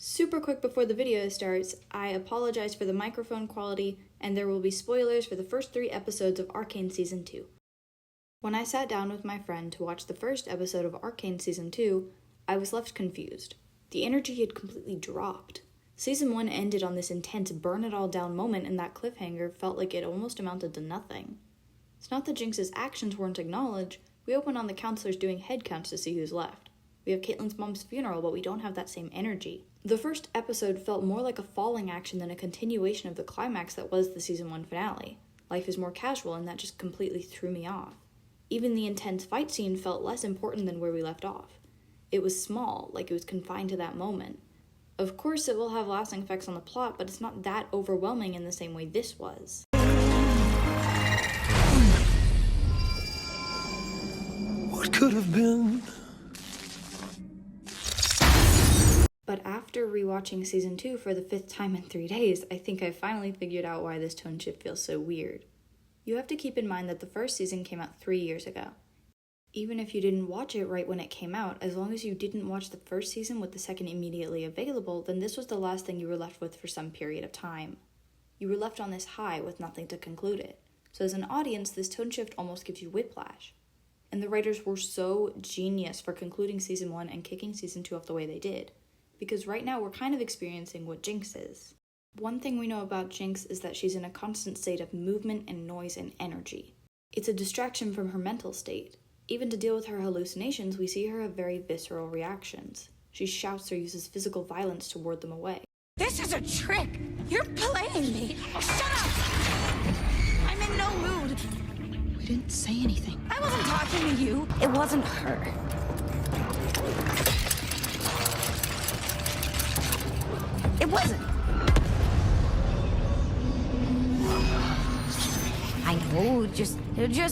Super quick before the video starts, I apologize for the microphone quality, and there will be spoilers for the first 3 episodes of Arcane Season 2. When I sat down with my friend to watch the first episode of Arcane Season 2, I was left confused. The energy had completely dropped. Season 1 ended on this intense burn-it-all-down moment, and that cliffhanger felt like it almost amounted to nothing. It's not that Jinx's actions weren't acknowledged. We open on the counselors doing head counts to see who's left. We have Caitlyn's mom's funeral, but we don't have that same energy. The first episode felt more like a falling action than a continuation of the climax that was the Season 1 finale. Life is more casual, and that just completely threw me off. Even the intense fight scene felt less important than where we left off. It was small, like it was confined to that moment. Of course it will have lasting effects on the plot, but it's not that overwhelming in the same way this was. What could have been? But after rewatching Season 2 for the 5th time in 3 days, I think I finally figured out why this tone shift feels so weird. You have to keep in mind that the first season came out 3 years ago. Even if you didn't watch it right when it came out, as long as you didn't watch the first season with the second immediately available, then this was the last thing you were left with for some period of time. You were left on this high with nothing to conclude it. So as an audience, this tone shift almost gives you whiplash. And the writers were so genius for concluding Season 1 and kicking Season 2 off the way they did. Because right now we're kind of experiencing what Jinx is. One thing we know about Jinx is that she's in a constant state of movement and noise and energy. It's a distraction from her mental state. Even to deal with her hallucinations, we see her have very visceral reactions. She shouts or uses physical violence to ward them away. This is a trick! You're playing me! Shut up! I'm in no mood. We didn't say anything. I wasn't talking to you. It wasn't her. It wasn't. I know, just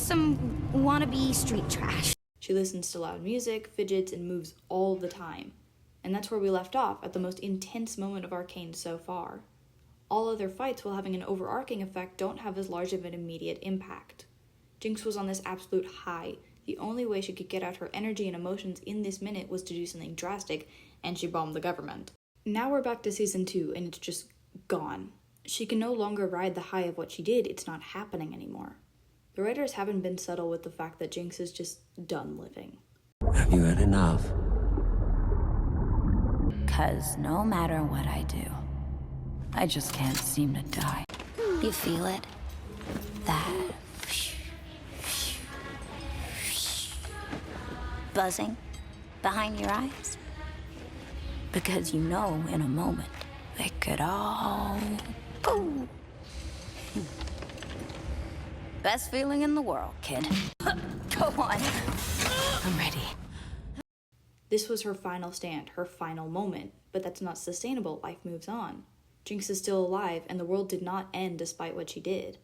some wannabe street trash. She listens to loud music, fidgets, and moves all the time. And that's where we left off, at the most intense moment of Arcane so far. All other fights, while having an overarching effect, don't have as large of an immediate impact. Jinx was on this absolute high. The only way she could get out her energy and emotions in this minute was to do something drastic, and she bombed the government. Now we're back to Season 2, and it's just gone. She can no longer ride the high of what she did. It's not happening anymore. The writers haven't been subtle with the fact that Jinx is just done living. Have you had enough? 'Cause no matter what I do, I just can't seem to die. You feel it? That buzzing behind your eyes? Because you know in a moment, they could all go. Best feeling in the world, kid. Go on. I'm ready. This was her final stand, her final moment, but that's not sustainable. Life moves on. Jinx is still alive, and the world did not end despite what she did.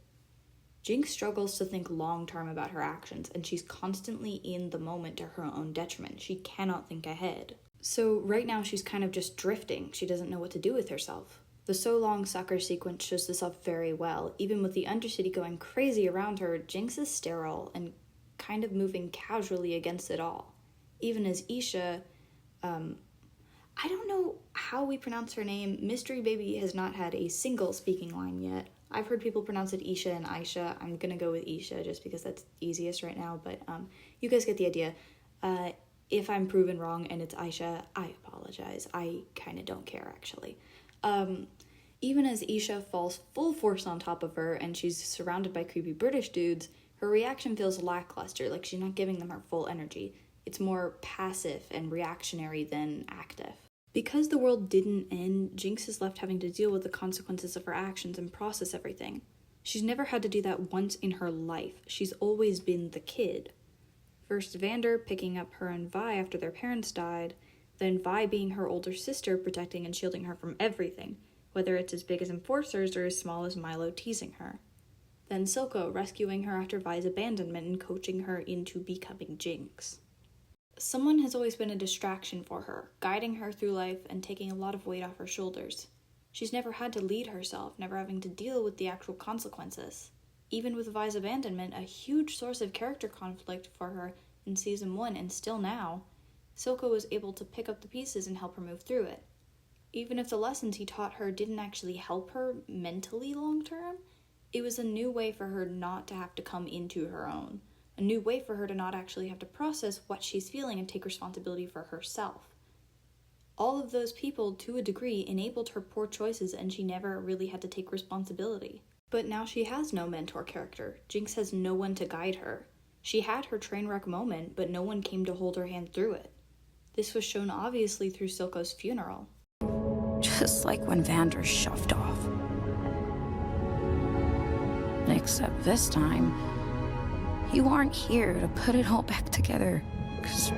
Jinx struggles to think long-term about her actions, and she's constantly in the moment to her own detriment. She cannot think ahead. So right now she's kind of just drifting. She doesn't know what to do with herself. The So Long Sucker sequence shows this up very well. Even with the Undercity going crazy around her, Jinx is sterile and kind of moving casually against it all. Even as Isha, I don't know how we pronounce her name. Mystery Baby has not had a single speaking line yet. I've heard people pronounce it Isha and Aisha. I'm gonna go with Isha just because that's easiest right now, but you guys get the idea. If I'm proven wrong and it's Aisha, I apologize. I kind of don't care, actually. Even as Isha falls full force on top of her and she's surrounded by creepy British dudes, her reaction feels lackluster, like she's not giving them her full energy. It's more passive and reactionary than active. Because the world didn't end, Jinx is left having to deal with the consequences of her actions and process everything. She's never had to do that once in her life. She's always been the kid. First Vander picking up her and Vi after their parents died, then Vi being her older sister protecting and shielding her from everything, whether it's as big as Enforcers or as small as Milo teasing her. Then Silco rescuing her after Vi's abandonment and coaching her into becoming Jinx. Someone has always been a distraction for her, guiding her through life and taking a lot of weight off her shoulders. She's never had to lead herself, never having to deal with the actual consequences. Even with Vi's abandonment, a huge source of character conflict for her in Season 1 and still now, Silco was able to pick up the pieces and help her move through it. Even if the lessons he taught her didn't actually help her mentally long term, it was a new way for her not to have to come into her own. A new way for her to not actually have to process what she's feeling and take responsibility for herself. All of those people, to a degree, enabled her poor choices, and she never really had to take responsibility. But now she has no mentor character. Jinx has no one to guide her. She had her train wreck moment, but no one came to hold her hand through it. This was shown obviously through Silco's funeral. Just like when Vander shoved off. Except this time, you aren't here to put it all back together. 'Cause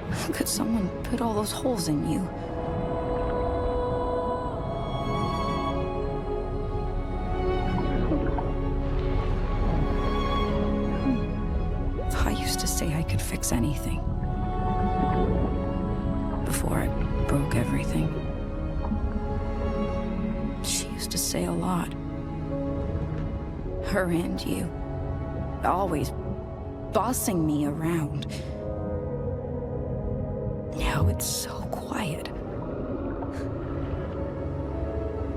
how could someone put all those holes in you? I used to say I could fix anything. Before I broke everything. She used to say a lot. Her and you. Always bossing me around. Now it's so quiet.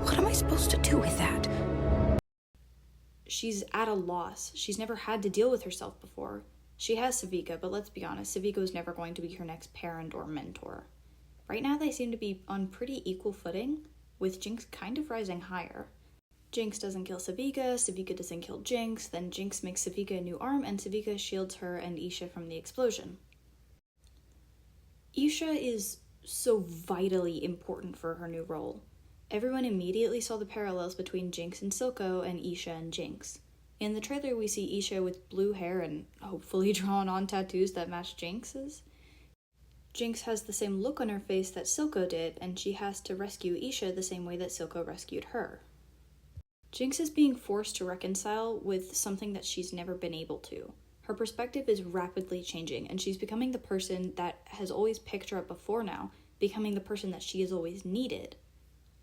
What am I supposed to do with that? She's at a loss. She's never had to deal with herself before. She has Sevika, but let's be honest, Sevika was never going to be her next parent or mentor. Right now they seem to be on pretty equal footing, with Jinx kind of rising higher. Jinx doesn't kill Sevika, Sevika doesn't kill Jinx, then Jinx makes Sevika a new arm, and Sevika shields her and Isha from the explosion. Isha is so vitally important for her new role. Everyone immediately saw the parallels between Jinx and Silco and Isha and Jinx. In the trailer, we see Isha with blue hair and hopefully drawn on tattoos that match Jinx's. Jinx has the same look on her face that Silco did, and she has to rescue Isha the same way that Silco rescued her. Jinx is being forced to reconcile with something that she's never been able to. Her perspective is rapidly changing, and she's becoming the person that has always picked her up before now, becoming the person that she has always needed.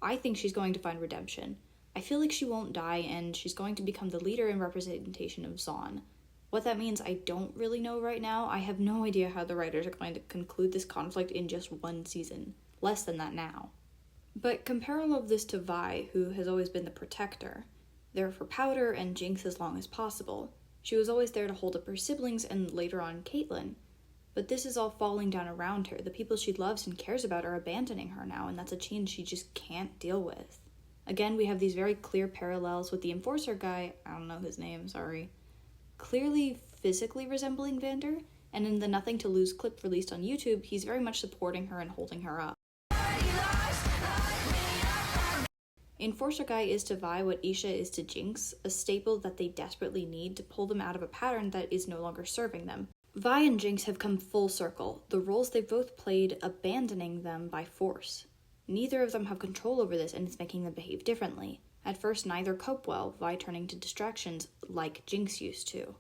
I think she's going to find redemption. I feel like she won't die, and she's going to become the leader and representation of Zaun. What that means, I don't really know right now. I have no idea how the writers are going to conclude this conflict in just one season. Less than that now. But compare all of this to Vi, who has always been the protector. There for Powder and Jinx as long as possible. She was always there to hold up her siblings and later on Caitlyn. But this is all falling down around her. The people she loves and cares about are abandoning her now, and that's a change she just can't deal with. Again, we have these very clear parallels with the Enforcer guy, I don't know his name, sorry, clearly physically resembling Vander, and in the Nothing to Lose clip released on YouTube, he's very much supporting her and holding her up. Enforcer Guy is to Vi what Isha is to Jinx, a staple that they desperately need to pull them out of a pattern that is no longer serving them. Vi and Jinx have come full circle, the roles they've both played abandoning them by force. Neither of them have control over this, and it's making them behave differently. At first, neither cope well, Vi turning to distractions like Jinx used to.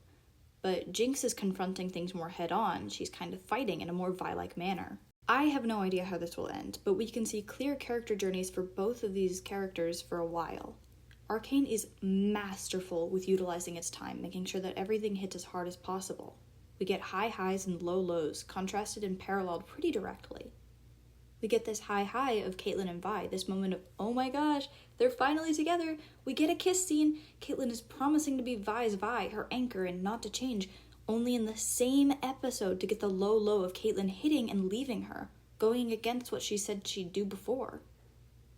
But Jinx is confronting things more head-on. She's kind of fighting in a more Vi-like manner. I have no idea how this will end, but we can see clear character journeys for both of these characters for a while. Arcane is masterful with utilizing its time, making sure that everything hits as hard as possible. We get high highs and low lows, contrasted and paralleled pretty directly. We get this high of Caitlyn and Vi, this moment of, oh my gosh, they're finally together. We get a kiss scene. Caitlyn is promising to be Vi's Vi, her anchor, and not to change, only in the same episode to get the low of Caitlyn hitting and leaving her, going against what she said she'd do before.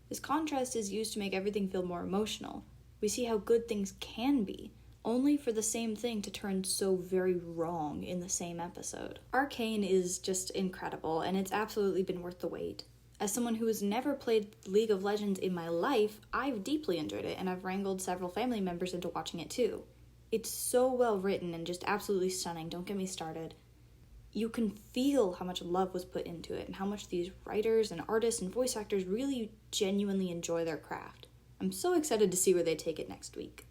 This contrast is used to make everything feel more emotional. We see how good things can be, only for the same thing to turn so very wrong in the same episode. Arcane is just incredible, and it's absolutely been worth the wait. As someone who has never played League of Legends in my life, I've deeply enjoyed it, and I've wrangled several family members into watching it too. It's so well written and just absolutely stunning, don't get me started. You can feel how much love was put into it, and how much these writers and artists and voice actors really genuinely enjoy their craft. I'm so excited to see where they take it next week.